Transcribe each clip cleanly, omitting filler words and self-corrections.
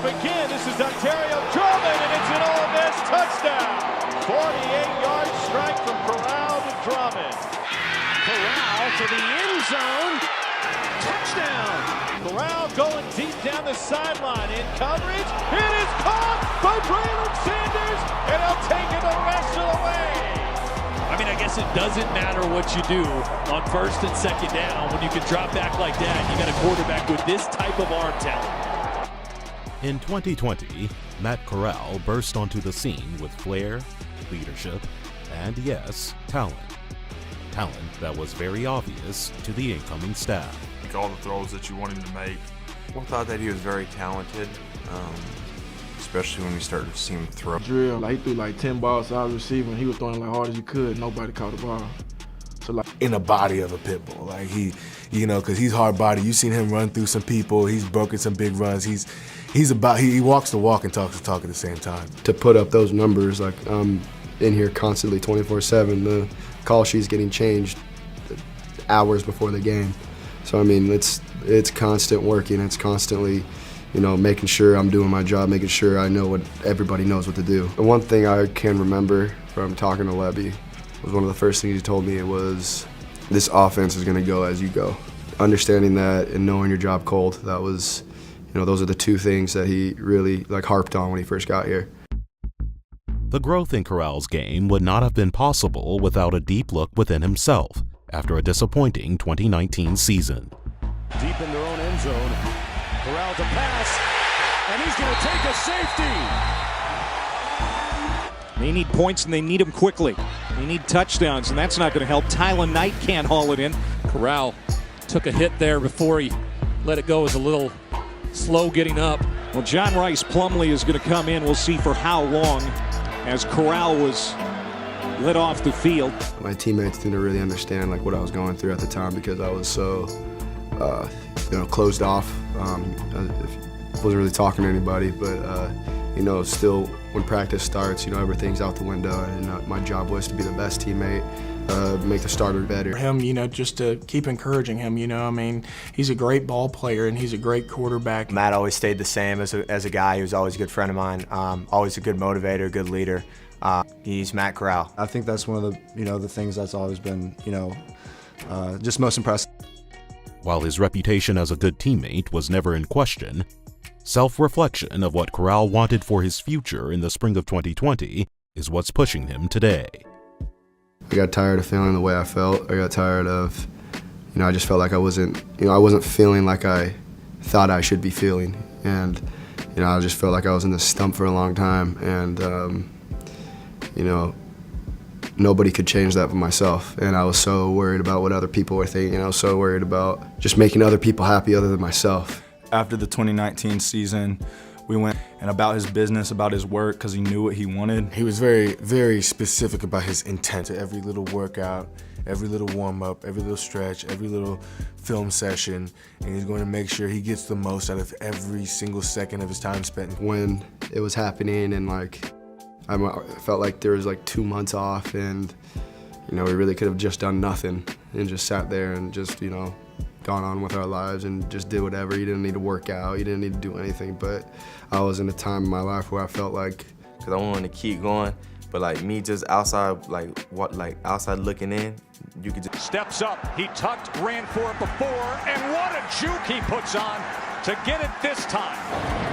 again. This is Ontario Drummond, and it's an Ole Miss touchdown. 48-yard strike from Corral to Drummond. Corral to the end zone. Touchdown. Corral going deep down the sideline in coverage. It is caught by Braylon Sanders, and he'll take it the rest of the way. I mean, I guess it doesn't matter what you do on first and second down. When you can drop back like that, you got a quarterback with this type of arm talent. In 2020, Matt Corral burst onto the scene with flair, leadership, and yes, talent. Talent that was very obvious to the incoming staff. All the throws that you want him to make. I thought that he was very talented, especially when we started to see him throw. Drill, he threw like 10 balls I was receiving. He was throwing like hard as he could. Nobody caught the ball. So like in the body of a pit bull, like he, because he's hard body. You've seen him run through some people. He's broken some big runs. He walks the walk and talks the talk at the same time. To put up those numbers, like in here constantly 24/7. The call sheet's getting changed hours before the game. So I mean, it's constant working. It's constantly, making sure I'm doing my job, making sure I know what everybody knows what to do. The one thing I can remember from talking to Levy was one of the first things he told me. It was, this offense is going to go as you go. Understanding that and knowing your job cold. That was, those are the two things that he really harped on when he first got here. The growth in Corral's game would not have been possible without a deep look within himself after a disappointing 2019 season. Deep in their own end zone. Corral to pass, and he's going to take a safety. They need points, and they need them quickly. They need touchdowns, and that's not going to help. Tyler Knight can't haul it in. Corral took a hit there before he let it go. It was a little slow getting up. Well, John Rice Plumlee is going to come in. We'll see for how long, as Corral was let off the field. My teammates didn't really understand what I was going through at the time because I was so, closed off. I wasn't really talking to anybody, but still when practice starts, everything's out the window, and my job was to be the best teammate, make the starter better. for him, just to keep encouraging him. He's a great ball player and he's a great quarterback. Matt always stayed the same as a guy. He was always a good friend of mine, always a good motivator, good leader. He's Matt Corral. I think that's one of the, the things that's always been, just most impressive. While his reputation as a good teammate was never in question, self-reflection of what Corral wanted for his future in the spring of 2020 is what's pushing him today. I got tired of feeling the way I felt. I got tired of, I just felt like I wasn't feeling like I thought I should be feeling. And, I just felt like I was in this slump for a long time. And, nobody could change that but myself. And I was so worried about what other people were thinking. I was so worried about just making other people happy other than myself. After the 2019 season, we went and about his business, about his work, because he knew what he wanted. He was very, very specific about his intent. Every little workout, every little warm-up, every little stretch, every little film session, and he's going to make sure he gets the most out of every single second of his time spent. When it was happening and I felt like there was 2 months off, and we really could have just done nothing and just sat there and just gone on with our lives and just did whatever. You didn't need to work out, you didn't need to do anything. But I was in a time in my life where I felt like, Because I wanted to keep going, but me just outside, outside looking in, you could just. Steps up, he tucked, ran for it before, and what a juke he puts on to get it this time.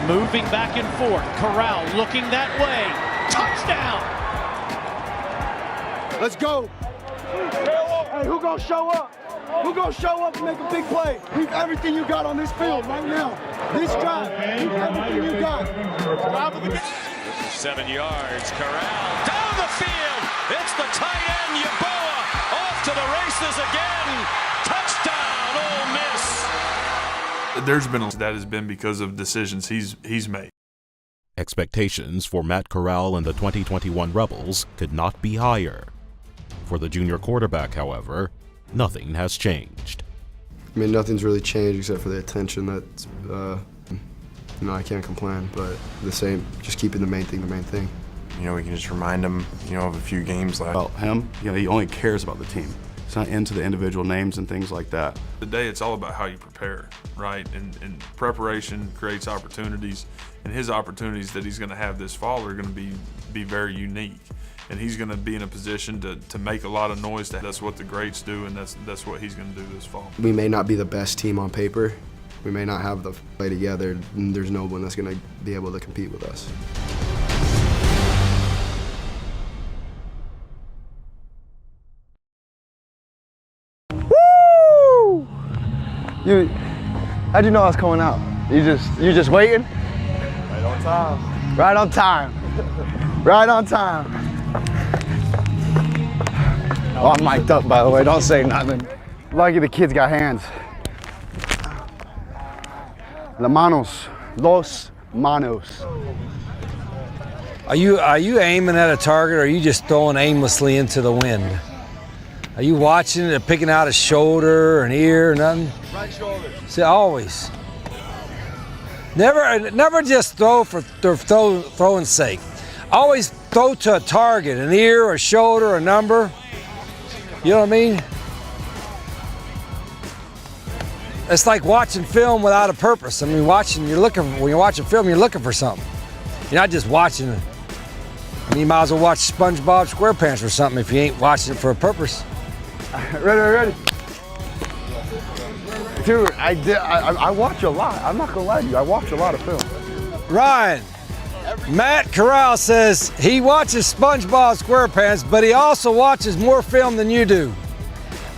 Moving back and forth. Corral looking that way. Touchdown! Let's go. Hey, who gonna show up? Who gonna show up and make a big play? Leave everything you got on this field right now. This drive, leave everything you got. 7 yards, Corral down the field. It's the tight end, Yeboah, off to the races again. Touchdown, Ole Miss. There's been that has been because of decisions he's made. Expectations for Matt Corral and the 2021 Rebels could not be higher. For the junior quarterback, however, nothing has changed. Nothing's really changed except for the attention that's, I can't complain, but the same, just keeping the main thing. We can just remind him, of a few games left. About him, he only cares about the team. It's not into the individual names and things like that. Today it's all about how you prepare, right? And preparation creates opportunities, and his opportunities that he's going to have this fall are going to be very unique. And he's going to be in a position to make a lot of noise. That's what the greats do, and that's what he's going to do this fall. We may not be the best team on paper. We may not have the play together. And there's no one that's going to be able to compete with us. Woo! How'd you know I was coming out? You just waiting? Right on time. Right on time. Right on time. Oh, I'm mic'd up, by the way. Don't say nothing. Lucky the kids got hands. La manos. Los manos. Are you aiming at a target, or are you just throwing aimlessly into the wind? Are you watching it, picking out a shoulder, an ear, or nothing? Right shoulder. See, always. Never just throw for throwing's sake. Always throw to a target, an ear, a shoulder, a number. You know what I mean? It's like watching film without a purpose. I mean, when you're watching film, you're looking for something. You're not just watching it. I mean, you might as well watch SpongeBob SquarePants or something if you ain't watching it for a purpose. Ready. Dude, I watch a lot. I'm not gonna lie to you. I watch a lot of film. Ryan, Matt Corral says he watches SpongeBob SquarePants, but he also watches more film than you do.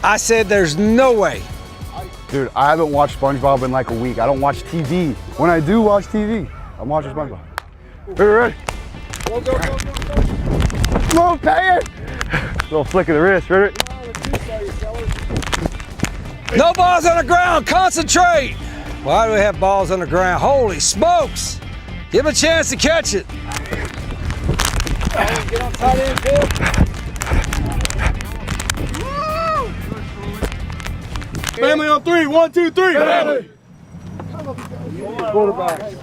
I said there's no way. Dude, I haven't watched SpongeBob in like a week. I don't watch TV. When I do watch TV, I'm watching SpongeBob. Ready? Come on, pay it! Little flick of the wrist, ready? No balls on the ground, concentrate! Why do we have balls on the ground? Holy smokes! Give him a chance to catch it. Get on tight end, Phil. Family on three. 1, 2, 3. Family. Quarterback.